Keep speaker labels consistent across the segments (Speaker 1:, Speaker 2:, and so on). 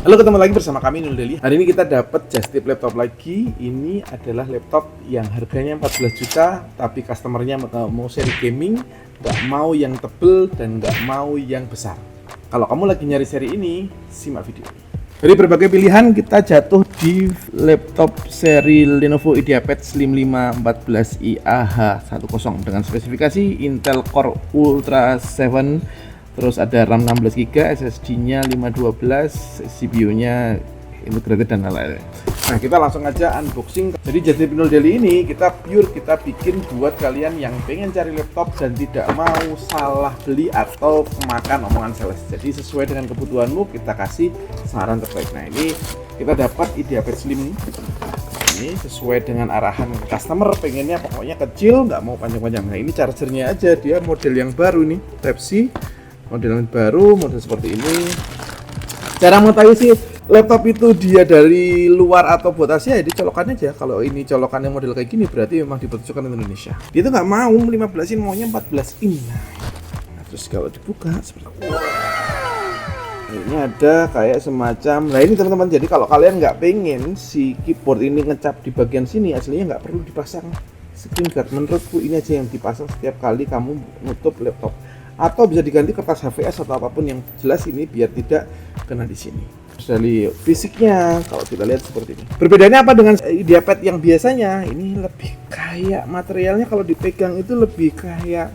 Speaker 1: Halo, ketemu lagi bersama kami Nul Deli. Hari ini kita dapat just tip laptop lagi. Ini adalah laptop yang harganya 14 juta, tapi customernya mau seri gaming, nggak mau yang tebel dan nggak mau yang besar. Kalau kamu lagi nyari seri ini, simak video ini. Dari berbagai pilihan kita jatuh di laptop seri Lenovo IdeaPad Slim 5 14i AH10 dengan spesifikasi Intel Core Ultra 7. Terus ada RAM 16GB, SSD-nya 512, CPU-nya integrated dan lain-lain. Nah, kita langsung aja unboxing. Jadi just tip Nul Deli ini kita bikin buat kalian yang pengen cari laptop dan tidak mau salah beli atau kemakan omongan sales. Jadi sesuai dengan kebutuhanmu kita kasih saran terbaik. Nah, ini kita dapat IdeaPad Slim ini sesuai dengan arahan customer, pengennya pokoknya kecil, nggak mau panjang-panjang. Nah, ini chargernya aja, dia model yang baru nih, Type-C. Model yang baru, model seperti ini. Cara mengetahui sih laptop itu dia dari luar atau buat Asia, ya dicolokannya aja. Kalau ini colokannya model kayak gini berarti memang diperuntukkan untuk Indonesia. Dia tuh nggak mau 15 in, maunya 14 in. Nah, terus kalau dibuka seperti ini. Ini ada kayak semacam, nah ini teman-teman, jadi kalau kalian nggak pengen si keyboard ini ngecap di bagian sini, aslinya nggak perlu dipasang screen guard. Menurutku ini aja yang dipasang setiap kali kamu nutup laptop. Atau bisa diganti kertas HVS atau apapun yang jelas ini biar tidak kena di sini. Dari fisiknya kalau kita lihat seperti ini. Perbedaannya apa dengan IdeaPad yang biasanya? Ini lebih kayak materialnya kalau dipegang itu lebih kayak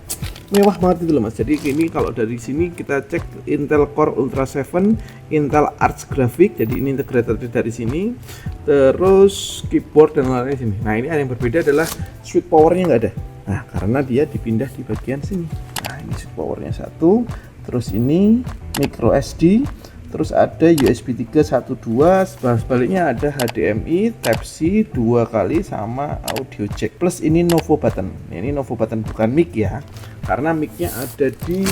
Speaker 1: mewah banget itu loh mas. Jadi ini kalau dari sini kita cek Intel Core Ultra 7, Intel Arch Graphics, jadi ini integrated dari sini. Terus keyboard dan lain-lain sini. Nah, ini yang berbeda adalah switch powernya nggak ada. Nah, karena dia dipindah di bagian sini. Nah, ini switch powernya satu, terus ini micro SD, terus ada USB 3.1.2, sebaliknya ada HDMI Type-C 2 kali sama audio jack. Plus ini Novo button. Ini Novo button bukan mic ya, karena micnya ada di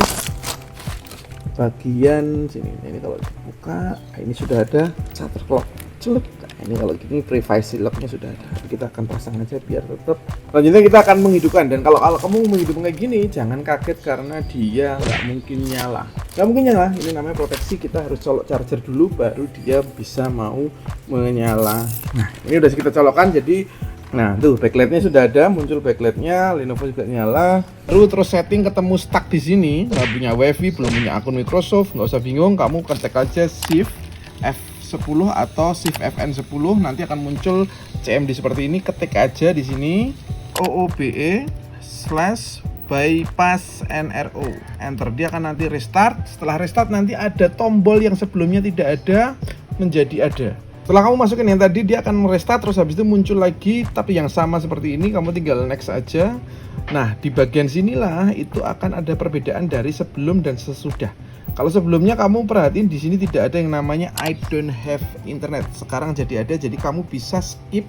Speaker 1: bagian sini. Ini kalau dibuka, ini sudah ada shutter clock. Celuk. Ini kalau gini privacy lock-nya sudah ada. Kita akan pasang aja biar tetap. Selanjutnya kita akan menghidupkan, dan kalau kamu menghidupkan kayak gini jangan kaget karena dia nggak mungkin nyala. Nggak mungkin nyala. Ini namanya proteksi. Kita harus colok charger dulu baru dia bisa mau menyala. Nah, ini udah kita colokkan. Jadi, nah tuh backlightnya sudah ada, muncul backlightnya. Lenovo juga nyala. Terus setting ketemu stuck di sini. Nggak punya WiFi, belum punya akun Microsoft, nggak usah bingung. Kamu ketik aja Shift F10 atau Shift FN10, nanti akan muncul CMD seperti ini. Ketik aja di sini OOBE/bypass NRO, enter. Dia akan nanti restart. Setelah restart nanti ada tombol yang sebelumnya tidak ada menjadi ada. Setelah kamu masukin yang tadi, dia akan merestart, terus habis itu muncul lagi tapi yang sama seperti ini. Kamu tinggal next aja. Nah, di bagian sinilah itu akan ada perbedaan dari sebelum dan sesudah. Kalau sebelumnya kamu perhatiin di sini tidak ada yang namanya I don't have internet. Sekarang jadi ada, jadi kamu bisa skip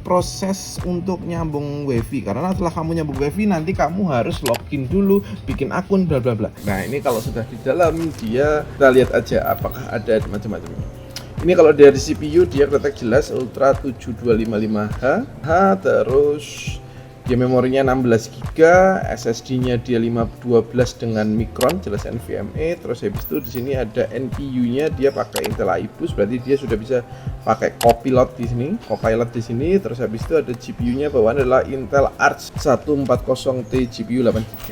Speaker 1: proses untuk nyambung WiFi. Karena setelah kamu nyambung WiFi nanti kamu harus login dulu, bikin akun bla bla bla. Nah, ini kalau sudah di dalam dia, kita lihat aja apakah ada macam-macam. Ini kalau dari CPU dia kelihatan jelas Ultra 7255H, terus dia memorinya 16GB, SSD-nya dia 512 dengan Micron, jelas NVMe. Terus habis itu di sini ada NPU-nya, dia pakai Intel iBoost, berarti dia sudah bisa pakai Copilot di sini. Terus habis itu ada GPU-nya, bawaan adalah Intel Arch 140T GPU 8GB.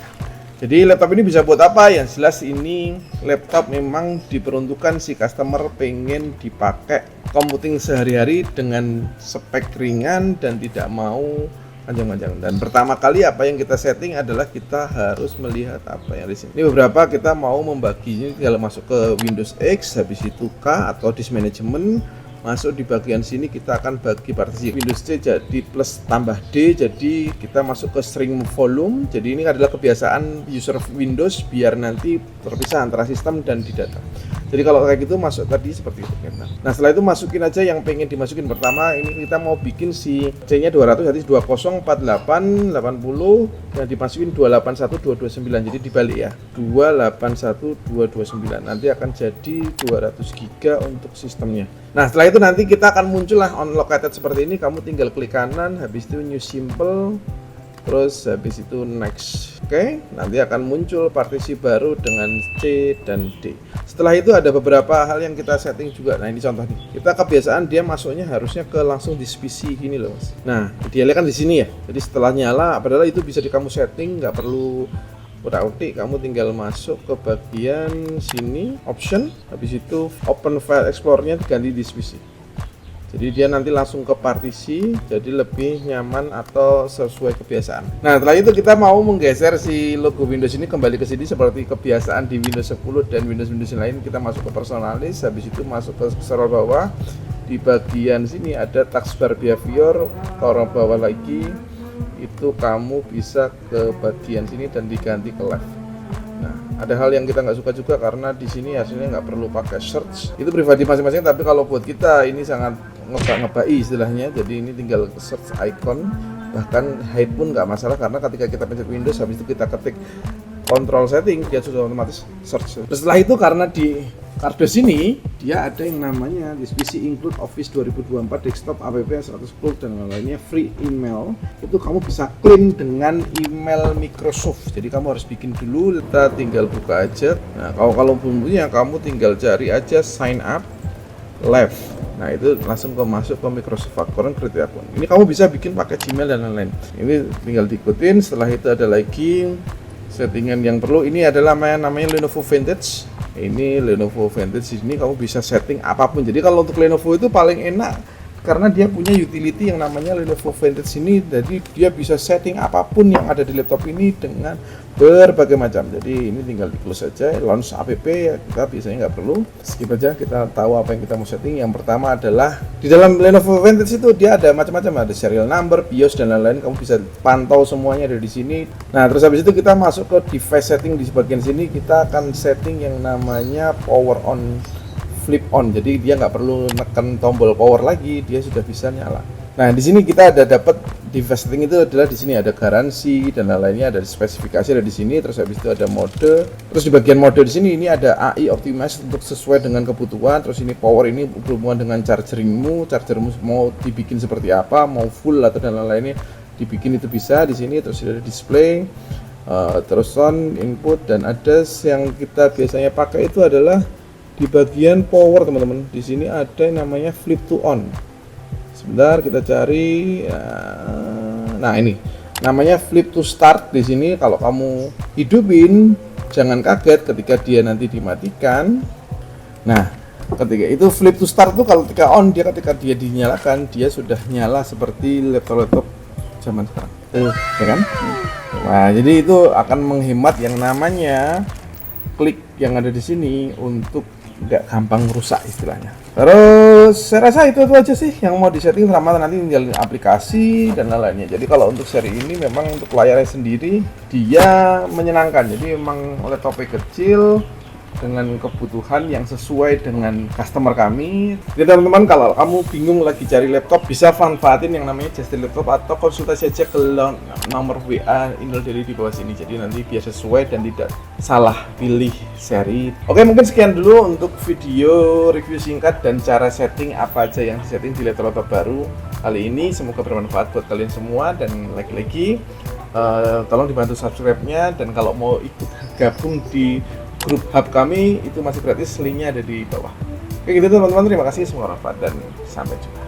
Speaker 1: Jadi laptop ini bisa buat apa? Yang jelas ini laptop memang diperuntukkan si customer pengen dipakai computing sehari-hari dengan spek ringan dan tidak mau panjang-panjang. Dan pertama kali apa yang kita setting adalah kita harus melihat apa yang di sini. Ini beberapa kita mau membaginya, kalau masuk ke Windows X, habis itu K atau Disk Management, masuk di bagian sini kita akan bagi partisi Windows C jadi plus tambah D, jadi kita masuk ke string volume. Jadi ini adalah kebiasaan user Windows biar nanti terpisah antara sistem dan di data. Jadi kalau kayak gitu masuk tadi seperti itu. Nah, setelah itu masukin aja yang pengen dimasukin. Pertama ini kita mau bikin si C-nya 200, jadi 204880 yang dimasukin 281229. Jadi dibalik ya. 281229. Nanti akan jadi 200GB untuk sistemnya. Nah, setelah itu nanti kita akan muncul lah on located seperti ini. Kamu tinggal klik kanan, habis itu new simple. terus habis itu next. Oke, nanti akan muncul partisi baru dengan C dan D. Setelah itu ada beberapa hal yang kita setting juga. Nah, ini contoh nih. Kita kebiasaan dia masuknya harusnya ke langsung di PC gini loh, Mas. Nah, idealnya kan di sini ya. Jadi setelah nyala, padahal itu bisa kamu setting, nggak perlu utak-utik, kamu tinggal masuk ke bagian sini, option, habis itu open file explorer-nya diganti di PC. Jadi dia nanti langsung ke partisi, jadi lebih nyaman atau sesuai kebiasaan. Nah, setelah itu kita mau menggeser si logo Windows ini kembali ke sini seperti kebiasaan di Windows 10 dan Windows lain. Kita masuk ke personalis, habis itu masuk ke scroll bawah. Di bagian sini ada taskbar behavior, taruh bawah lagi. Itu kamu bisa ke bagian sini dan diganti ke left. Nah, ada hal yang kita nggak suka juga karena di sini hasilnya nggak perlu pakai search. Itu pribadi masing-masing, tapi kalau buat kita ini sangat ngebai istilahnya. Jadi ini tinggal search icon, bahkan hide pun nggak masalah karena ketika kita pencet Windows habis itu kita ketik control setting, dia sudah otomatis search. Terus setelah itu karena di Cardos ini dia ada yang namanya this PC include Office 2024 desktop app 110 dan lainnya free email. Itu kamu bisa klaim dengan email Microsoft. Jadi kamu harus bikin dulu, kita tinggal buka aja. Nah, kalau belum punya, kamu tinggal cari aja sign up live. Nah, itu langsung masuk ke Microsoft account, create akun. Ini kamu bisa bikin pakai Gmail dan lain-lain. Ini tinggal diikutin. Setelah itu ada lagi settingan yang perlu. Ini adalah namanya Lenovo Vantage. Ini Lenovo Vantage, ini kamu bisa setting apapun. Jadi kalau untuk Lenovo itu paling enak karena dia punya utility yang namanya Lenovo Vantage ini. Jadi dia bisa setting apapun yang ada di laptop ini dengan berbagai macam. Jadi ini tinggal di close saja, launch app ya, kita biasanya nggak perlu, skip aja. Kita tahu apa yang kita mau setting. Yang pertama adalah di dalam Lenovo Vantage itu dia ada macam-macam, ada serial number, BIOS dan lain-lain. Kamu bisa pantau semuanya dari sini. Nah, terus habis itu kita masuk ke device setting. Di bagian sini kita akan setting yang namanya power on, flip on. Jadi dia nggak perlu nekan tombol power lagi, dia sudah bisa nyala. Nah, di sini kita ada dapat device setting itu adalah di sini ada garansi dan lain-lainnya, ada spesifikasi ada di sini. Terus habis itu ada mode. Terus di bagian mode di sini ini ada AI optimized untuk sesuai dengan kebutuhan. Terus ini power ini berhubungan dengan chargermu mau dibikin seperti apa, mau full atau dan lain-lainnya dibikin itu bisa di sini. Terus ada display, terus on, input, dan ada yang kita biasanya pakai itu adalah di bagian power, teman-teman. Di sini ada yang namanya flip to on. Sebentar kita cari. Nah, ini namanya flip to start. Di sini kalau kamu hidupin, jangan kaget ketika dia nanti dimatikan. Nah, ketika itu flip to start tuh kalau ketika on, ketika dia dinyalakan, dia sudah nyala seperti laptop zaman sekarang. Ya kan? Nah, jadi itu akan menghemat yang namanya klik yang ada di sini untuk nggak gampang rusak istilahnya. Terus saya rasa itu aja sih yang mau disetting, sama nanti tinggal aplikasi dan lain-lainnya. Jadi kalau untuk seri ini memang untuk layarnya sendiri dia menyenangkan. Jadi memang laptopnya kecil dengan kebutuhan yang sesuai dengan customer kami. Jadi teman-teman, kalau kamu bingung lagi cari laptop, bisa manfaatin yang namanya Just Laptop atau konsultasi aja ke nomor WA email dari di bawah sini. Jadi nanti biar sesuai dan tidak salah pilih seri. Oke, mungkin sekian dulu untuk video review singkat dan cara setting apa aja yang disetting di laptop baru kali ini. Semoga bermanfaat buat kalian semua, dan lagi-lagi tolong dibantu subscribe-nya, dan kalau mau ikut gabung di grup hub kami itu masih gratis, linknya ada di bawah. Oke, gitu teman-teman, terima kasih, semoga bermanfaat dan sampai jumpa.